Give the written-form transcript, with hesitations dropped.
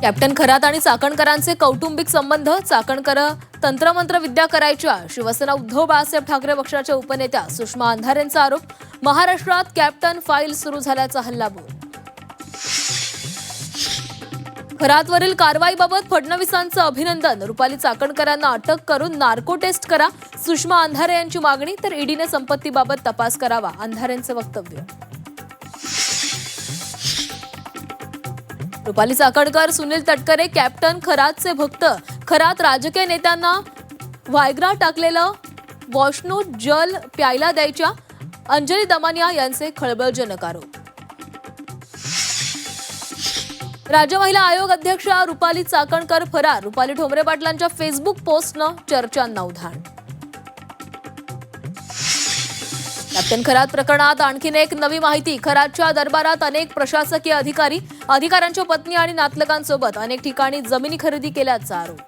Captain Kharat आणि चाकणकरांचे कौटुंबिक संबंध. चाकणकर तंत्रमंत्र विद्या करायच्या. शिवसेना उद्धव बाळासाहेब ठाकरे पक्षाच्या उपनेत्या सुषमा अंधारेंचा आरोप. महाराष्ट्रात कॅप्टन फाईल सुरू झाल्याचा हल्लाबोल. खरातवरील कारवाईबाबत फडणवीसांचं अभिनंदन. रुपाली चाकणकरांना अटक करून नार्को टेस्ट करा. सुषमा अंधारे यांची मागणी. तर ईडीने संपत्तीबाबत तपास करावा, अंधारेंचं वक्तव्य. रुपाली चाकणकर, सुनील तटकरे कॅप्टन खरातचे भक्त. खरात राजकीय नेत्यांना व्हायग्रा टाकलेलं वॉशनो जल प्यायला द्यायच्या. अंजली दमानिया यांचे खळबळजनक आरोप. राज्य महिला आयोग अध्यक्षा रुपाली चाकणकर फरार. रुपाली ठोंबरे पाटलांच्या फेसबुक पोस्टनं चर्चांना उधाण. कॅप्टन खरात प्रकरणात आणखीन एक नवी माहिती. खरातच्या दरबारात अनेक प्रशासकीय अधिकाऱ्यांच्या पत्नी आणि नातलगांसोबत अनेक ठिकाणी जमिनी खरेदी केल्याचा आरोप.